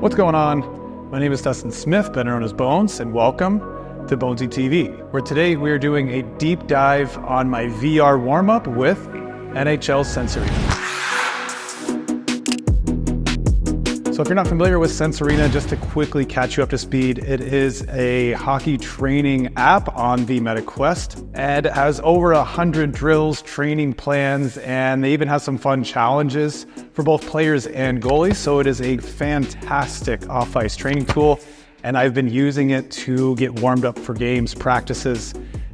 What's going on? My name is Dustin Smith, better known as Bones, and welcome to BonesyTV, where today we are doing a deep dive on my VR warm-up with NHL Sense Arena. So if you're not familiar with Sense Arena, just to quickly catch you up to speed, it is a hockey training app on the Meta Quest, and it has over 100 drills, training plans, and they even have some fun challenges for both players and goalies. So it is a fantastic off-ice training tool, and I've been using it to get warmed up for games, practices,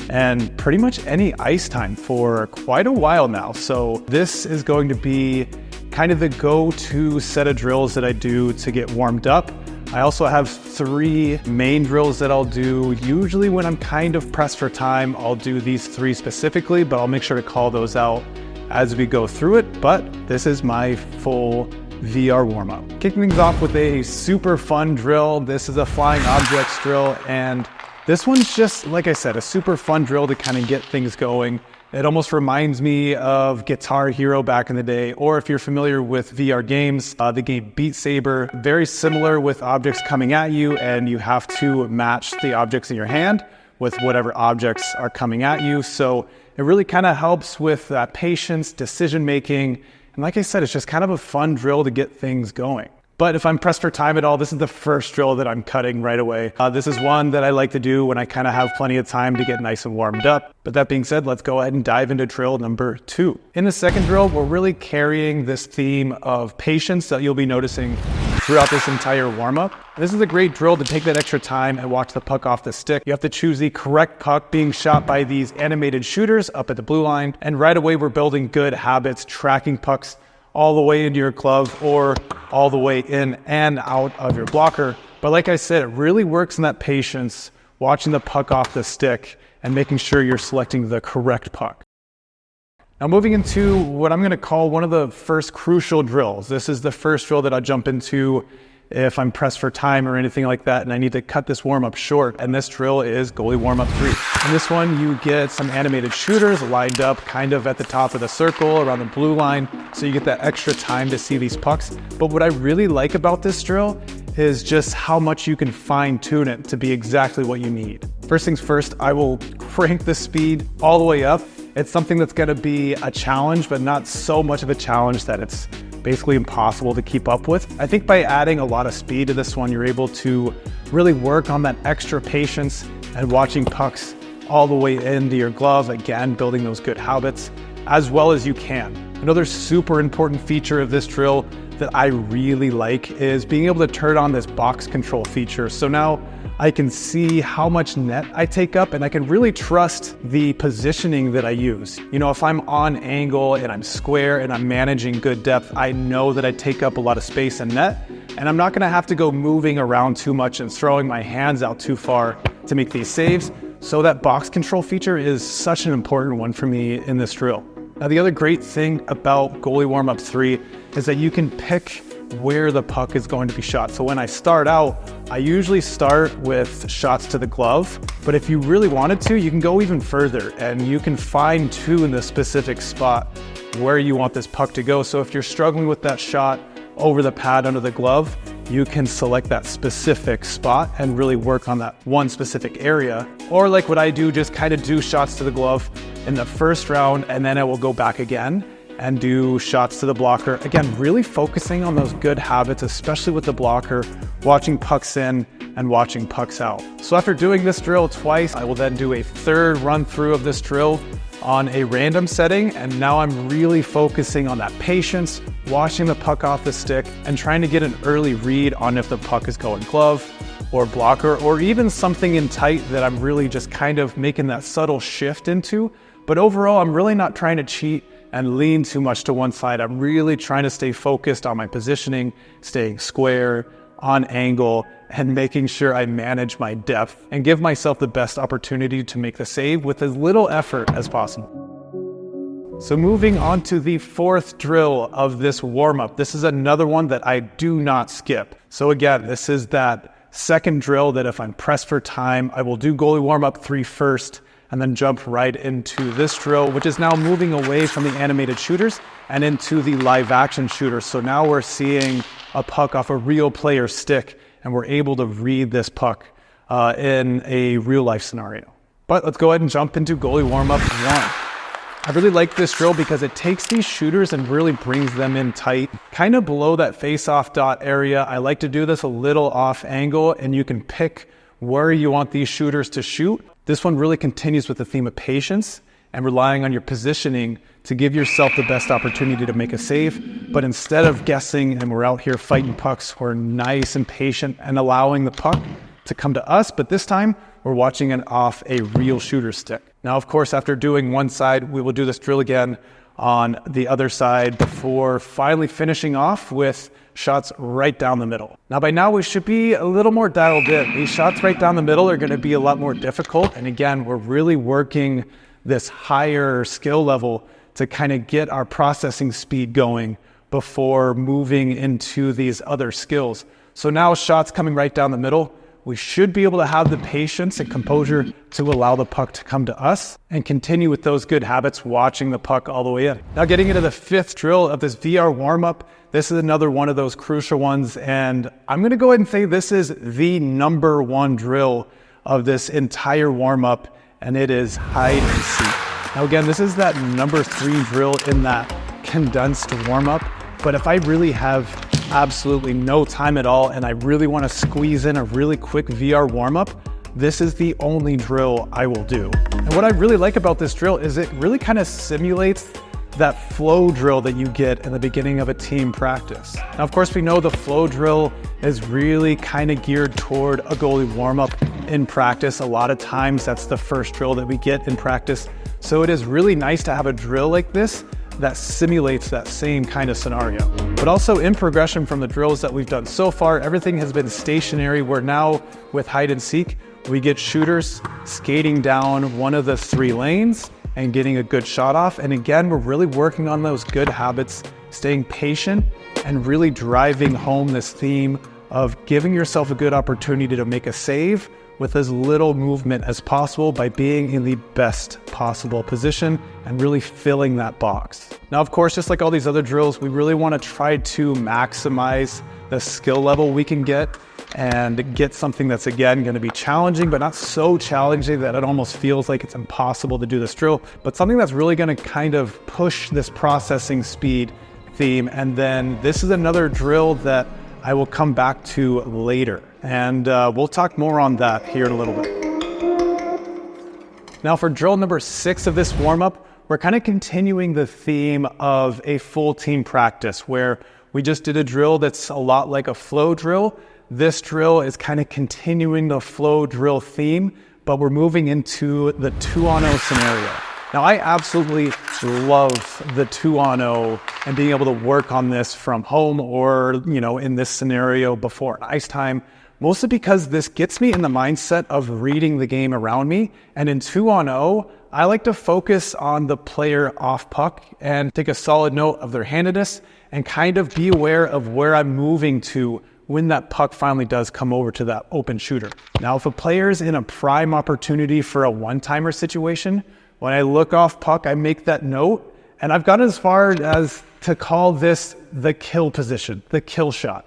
and pretty much any ice time for quite a while now. So this is going to be kind of the go-to set of drills that I do to get warmed up. I also have 3 main drills that I'll do. Usually when I'm kind of pressed for time, I'll do these 3 specifically, but I'll make sure to call those out as we go through it. But this is my full VR warm-up. Kicking things off with a super fun drill. This is a flying objects drill, and this one's just, like I said, a super fun drill to kind of get things going. It almost reminds me of Guitar Hero back in the day, or if you're familiar with VR games, the game Beat Saber. Very similar with objects coming at you, and you have to match the objects in your hand with whatever objects are coming at you. So it really kind of helps with that patience, decision making, and like I said, it's just kind of a fun drill to get things going. But if I'm pressed for time at all, this is the first drill that I'm cutting right away. This is one that I like to do when I kind of have plenty of time to get nice and warmed up. But that being said, let's go ahead and dive into drill number 2. In the second drill, we're really carrying this theme of patience that you'll be noticing throughout this entire warm-up. This is a great drill to take that extra time and watch the puck off the stick. You have to choose the correct puck being shot by these animated shooters up at the blue line. And right away, we're building good habits, tracking pucks all the way into your glove or all the way in and out of your blocker. But like I said, it really works in that patience, watching the puck off the stick and making sure you're selecting the correct puck. Now moving into what I'm going to call one of the first crucial drills. This is the first drill that I jump into if I'm pressed for time or anything like that, and I need to cut this warm-up short. And this drill is goalie warm-up 3. In this one, you get some animated shooters lined up kind of at the top of the circle around the blue line, so you get that extra time to see these pucks. But what I really like about this drill is just how much you can fine-tune it to be exactly what you need. First things first, I will crank the speed all the way up. It's something that's going to be a challenge, but not so much of a challenge that it's basically impossible to keep up with. I think by adding a lot of speed to this one, you're able to really work on that extra patience and watching pucks all the way into your glove, again, building those good habits as well as you can. Another super important feature of this drill that I really like is being able to turn on this box control feature. So now I can see how much net I take up, and I can really trust the positioning that I use. You know, if I'm on angle and I'm square and I'm managing good depth, I know that I take up a lot of space in net, and I'm not gonna have to go moving around too much and throwing my hands out too far to make these saves. So that box control feature is such an important one for me in this drill. Now, the other great thing about goalie warm-up 3 is that you can pick where the puck is going to be shot. So when I start out, I usually start with shots to the glove, but if you really wanted to, you can go even further and you can fine tune the specific spot where you want this puck to go. So if you're struggling with that shot over the pad under the glove, you can select that specific spot and really work on that one specific area. Or like what I do, just kind of do shots to the glove in the first round, and then I will go back again and do shots to the blocker. Again, really focusing on those good habits, especially with the blocker, watching pucks in and watching pucks out. So after doing this drill twice, I will then do a third run through of this drill on a random setting. And now I'm really focusing on that patience, watching the puck off the stick and trying to get an early read on if the puck is going glove or blocker, or even something in tight that I'm really just kind of making that subtle shift into. But overall, I'm really not trying to cheat and lean too much to one side. I'm really trying to stay focused on my positioning, staying square, on angle, and making sure I manage my depth and give myself the best opportunity to make the save with as little effort as possible. So moving on to the 4th drill of this warm-up. This is another one that I do not skip. So again, this is that second drill that if I'm pressed for time, I will do goalie warm-up 3 first, and then jump right into this drill, which is now moving away from the animated shooters and into the live action shooters. So now we're seeing a puck off a real player's stick, and we're able to read this puck in a real life scenario. But let's go ahead and jump into goalie warm-up 1. I really like this drill because it takes these shooters and really brings them in tight, kind of below that face-off dot area. I like to do this a little off angle, and you can pick where you want these shooters to shoot. This one really continues with the theme of patience and relying on your positioning to give yourself the best opportunity to make a save. But instead of guessing and we're out here fighting pucks, we're nice and patient and allowing the puck to come to us. But this time we're watching it off a real shooter stick. Now, of course, after doing one side, we will do this drill again on the other side before finally finishing off with shots right down the middle. Now, by now we should be a little more dialed in. These shots right down the middle are going to be a lot more difficult. And again, we're really working this higher skill level to kind of get our processing speed going before moving into these other skills. So now shots coming right down the middle, we should be able to have the patience and composure to allow the puck to come to us and continue with those good habits, watching the puck all the way in. Now getting into the 5th drill of this VR warm-up, this is another one of those crucial ones, and I'm going to go ahead and say this is the number 1 drill of this entire warm-up, and it is hide and seek. Now again, this is that number 3 drill in that condensed warm-up, but if I really have absolutely no time at all and I really want to squeeze in a really quick VR warm-up, this is the only drill I will do. And what I really like about this drill is it really kind of simulates that flow drill that you get in the beginning of a team practice. Now, of course, we know the flow drill is really kind of geared toward a goalie warm-up in practice. A lot of times that's the first drill that we get in practice. So it is really nice to have a drill like this that simulates that same kind of scenario. But also in progression from the drills that we've done so far, everything has been stationary, where now with hide and seek, we get shooters skating down one of the 3 lanes and getting a good shot off. And again, we're really working on those good habits, staying patient and really driving home this theme of giving yourself a good opportunity to make a save with as little movement as possible by being in the best possible position and really filling that box. Now, of course, just like all these other drills, we really want to try to maximize the skill level we can get and get something that's, again, going to be challenging, but not so challenging that it almost feels like it's impossible to do this drill, but something that's really going to kind of push this processing speed theme. And then this is another drill that I will come back to later, and we'll talk more on that here in a little bit. Now for drill number 6 of this warm-up, we're kind of continuing the theme of a full team practice where we just did a drill that's a lot like a flow drill. This drill is kind of continuing the flow drill theme, but we're moving into the 2-on-0 scenario. Now, I absolutely love the 2-on-0 and being able to work on this from home or, in this scenario before ice time, mostly because this gets me in the mindset of reading the game around me. And in 2-on-0, I like to focus on the player off puck and take a solid note of their handedness and kind of be aware of where I'm moving to when that puck finally does come over to that open shooter. Now, if a player's in a prime opportunity for a one-timer situation, when I look off puck, I make that note, and I've gone as far as to call this the kill position, the kill shot,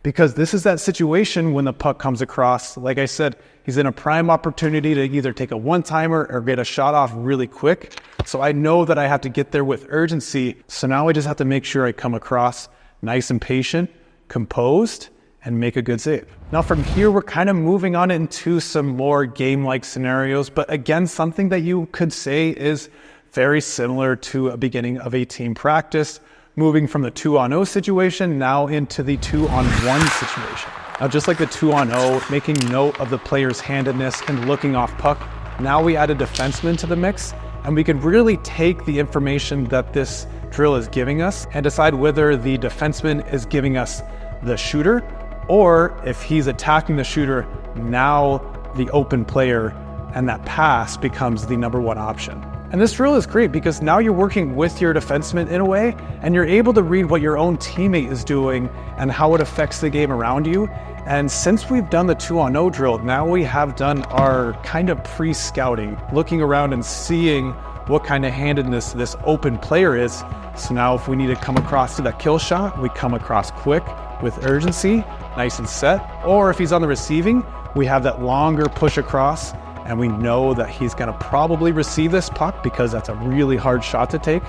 because this is that situation when the puck comes across. Like I said, he's in a prime opportunity to either take a one-timer or get a shot off really quick. So I know that I have to get there with urgency. So now I just have to make sure I come across nice and patient, composed, and make a good save. Now from here, we're kind of moving on into some more game-like scenarios, but again, something that you could say is very similar to a beginning of a team practice, moving from the 2-on-0 situation now into the 2-on-1 situation. Now, just like the 2-on-0, making note of the player's handedness and looking off puck, now we add a defenseman to the mix, and we can really take the information that this drill is giving us and decide whether the defenseman is giving us the shooter, or if he's attacking the shooter, now the open player and that pass becomes the number 1 option. And this drill is great because now you're working with your defenseman in a way, and you're able to read what your own teammate is doing and how it affects the game around you. And since we've done the 2-on-0 drill, now we have done our kind of pre-scouting, looking around and seeing what kind of handedness this open player is. So now if we need to come across to that kill shot, we come across quick with urgency, nice and set. Or if he's on the receiving, we have that longer push across, and we know that he's gonna probably receive this puck because that's a really hard shot to take.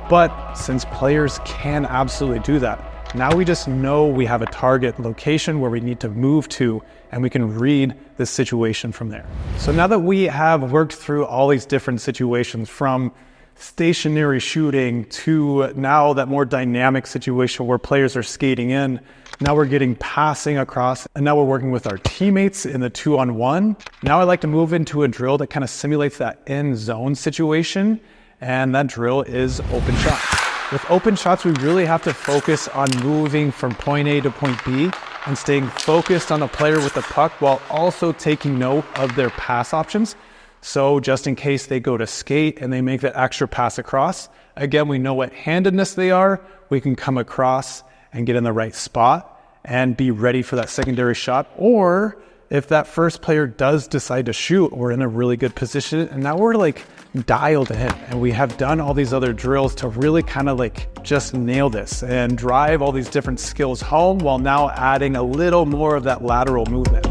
But since players can absolutely do that, now we just know we have a target location where we need to move to, and we can read this situation from there. So now that we have worked through all these different situations, from stationary shooting to now that more dynamic situation where players are skating in, now we're getting passing across, and now we're working with our teammates in the 2-on-1. Now I'd like to move into a drill that kind of simulates that end zone situation, and that drill is open shots. With open shots, we really have to focus on moving from point A to point B and staying focused on the player with the puck while also taking note of their pass options. So just in case they go to skate and they make that extra pass across, again, we know what handedness they are. We can come across and get in the right spot and be ready for that secondary shot. Or if that first player does decide to shoot, we're in a really good position, and now we're like dialed in, and we have done all these other drills to really kind of like just nail this and drive all these different skills home, while now adding a little more of that lateral movement.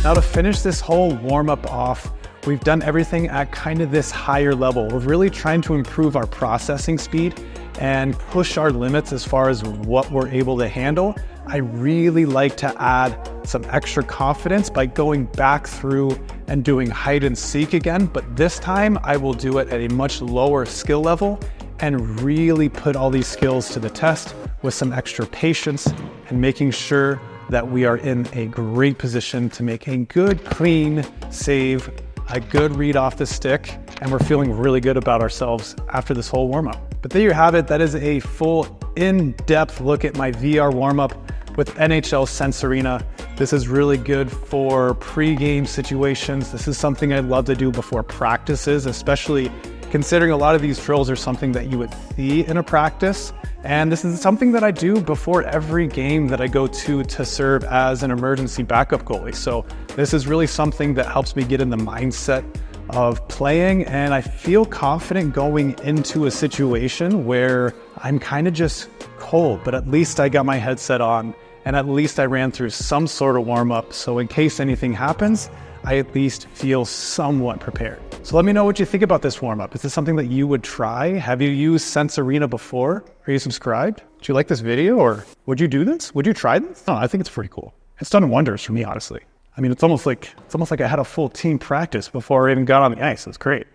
Now to finish this whole warm-up off, we've done everything at kind of this higher level. We're really trying to improve our processing speed and push our limits as far as what we're able to handle. I really like to add some extra confidence by going back through and doing hide and seek again, but this time I will do it at a much lower skill level and really put all these skills to the test with some extra patience and making sure that we are in a great position to make a good, clean save, a good read off the stick, and we're feeling really good about ourselves after this whole warm-up. But there you have it. That is a full in-depth look at my VR warm-up with NHL Sense Arena. This is really good for pre-game situations. This is something I'd love to do before practices, especially considering a lot of these drills are something that you would see in a practice. And this is something that I do before every game that I go to serve as an emergency backup goalie. So this is really something that helps me get in the mindset of playing, and I feel confident going into a situation where I'm kind of just cold, but at least I got my headset on, and at least I ran through some sort of warm-up, so in case anything happens, I at least feel somewhat prepared. So let me know what you think about this warm-up. Is this something that you would try? Have you used Sense Arena before? Are you subscribed? Do you like this video, or would you do this? Would you try this? Oh, I think it's pretty cool. It's done wonders for me, honestly. I mean, it's almost like I had a full team practice before I even got on the ice. It's great.